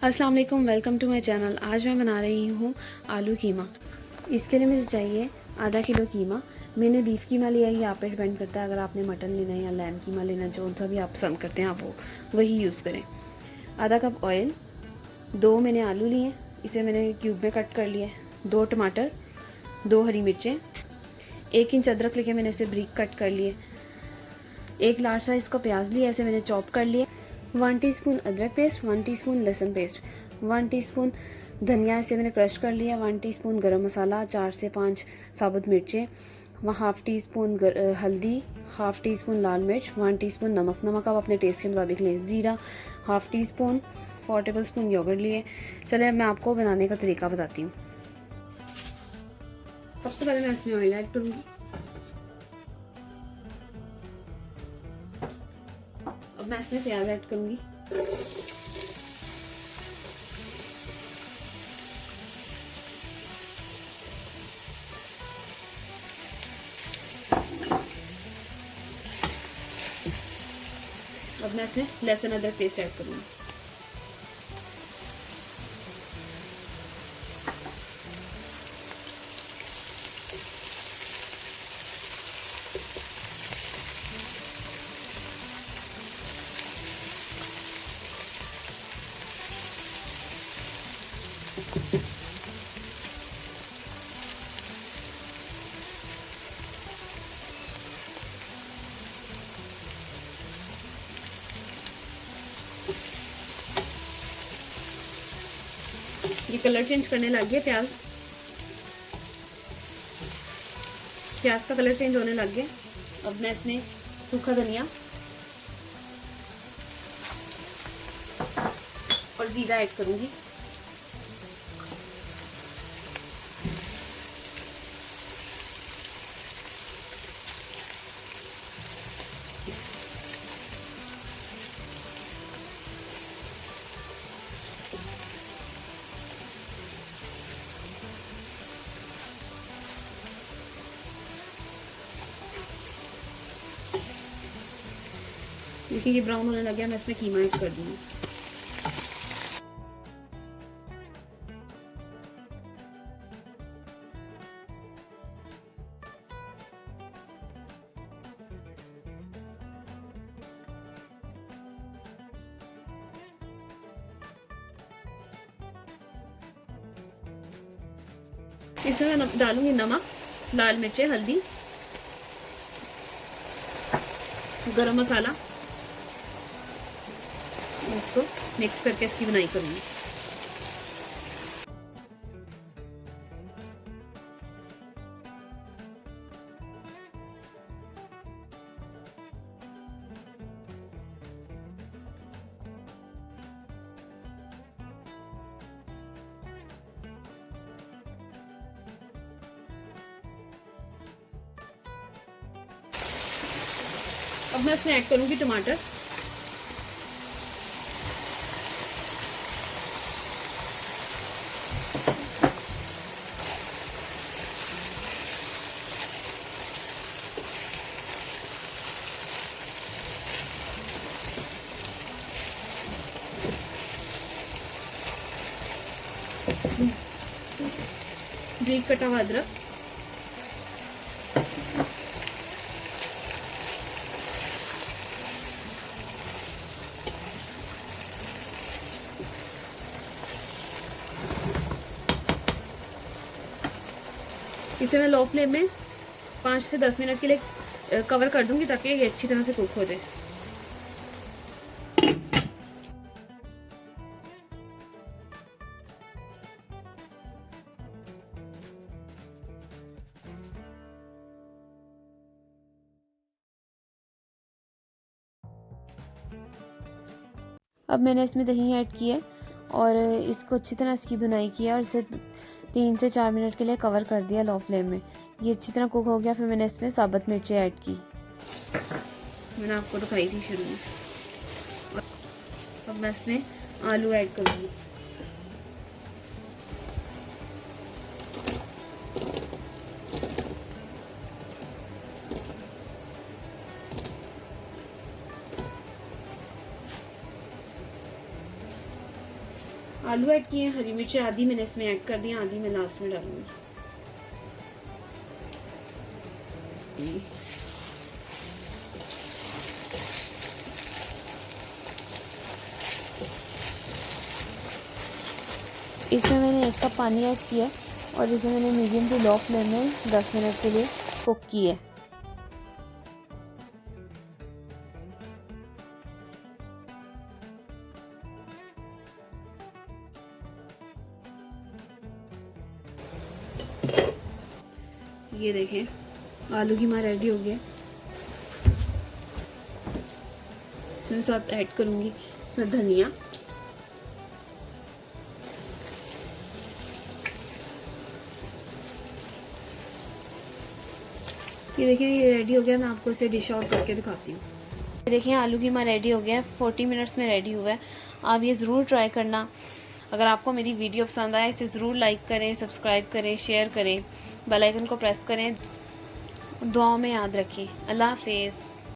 अस्सलाम वालेकुम, welcome to my channel. आज मैं बना रही हूँ आलू कीमा। इसके लिए मुझे चाहिए आधा किलो कीमा। मैंने बीफ कीमा लिया है, ये आप पे डिपेंड करता है। अगर आपने मटन लेना है या लैम कीमा लेना है, जो सा भी आप पसंद करते हैं आप वो वही यूज़ करें। आधा कप ऑयल, 2 मैंने आलू लिए, इसे मैंने क्यूब में कट कर लिया है। 2 टमाटर, 2 हरी मिर्चें, 1 इंच अदरक लेके मैंने इसे ब्रीक कट कर लिए। 1 लार्ज साइज़ का प्याज लिया, इसे मैंने चॉप कर लिया। 1 टीस्पून अदरक पेस्ट, 1 टीस्पून लहसुन पेस्ट, 1 टीस्पून धनिया, इसे मैंने क्रश कर लिया। 1 टीस्पून गरम मसाला, 4 से 5 साबुत मिर्चें, हाफ़ टी स्पून हल्दी, हाफ़ टी स्पून लाल मिर्च, 1 टीस्पून नमक। नमक आप अपने टेस्ट के मुताबिक लें। ज़ीरा half teaspoon, 4 tablespoon yogurt लिए। चलिए अब मैं आपको बनाने का तरीका बताती हूँ। सबसे पहले मैं इसमें ऑयल ऐड करूँगी। अब मैं इसमें प्याज ऐड करूँगी। अब मैं इसमें लहसुन अदरक पेस्ट ऐड करूँगी। ये कलर चेंज करने लग गया प्याज का कलर चेंज होने लग गया। अब मैं इसमें सूखा धनिया और जीरा ऐड करूंगी। देखिए ये ब्राउन होने लग गया, मैं इसमें कीमा ऐड कर दूंगी। इसमें मैं डालूंगी नमक, लाल मिर्चें, हल्दी, गरम मसाला। इसको मिक्स करके इसकी बुनाई करूंगी। अब मैं इसमें ऐड करूंगी टमाटर। ब्रीक कटा हुआ अदरक, इसे मैं लो फ्लेम में 5 से 10 मिनट के लिए कवर कर दूंगी ताकि ये अच्छी तरह से कुक हो जाए। अब मैंने इसमें दही ऐड की है और इसको अच्छी तरह इसकी बुनाई की है और इसे 3 से 4 मिनट के लिए कवर कर दिया लो फ्लेम में। ये अच्छी तरह कुक हो गया। फिर मैंने इसमें साबुत मिर्चें ऐड की, मैंने आपको दिखाई थी शुरू में। अब मैं इसमें आलू ऐड करूँगी। आलू ऐड किए, हरी मिर्ची आधी मैंने इसमें ऐड कर दी, आधी मैं लास्ट में डालूंगी। इसमें मैंने 1 कप पानी ऐड किया और इसे मैंने मीडियम टू लो फ्लेम में 10 मिनट के लिए कुक की है। ये देखें आलू कीमा रेडी हो गया। इसमें साथ ऐड करूँगी इसमें धनिया, ये देखिए ये रेडी हो गया। मैं आपको इसे डिश आउट करके दिखाती हूँ। ये देखिए आलू कीमा रेडी हो गया है, 40 मिनट्स में रेडी हुआ है। आप ये ज़रूर ट्राई करना। अगर आपको मेरी वीडियो पसंद आए इसे ज़रूर लाइक करें, सब्सक्राइब करें, शेयर करें, बेल आइकन को प्रेस करें। दुआओं में याद रखें। अल्लाह हाफिज़।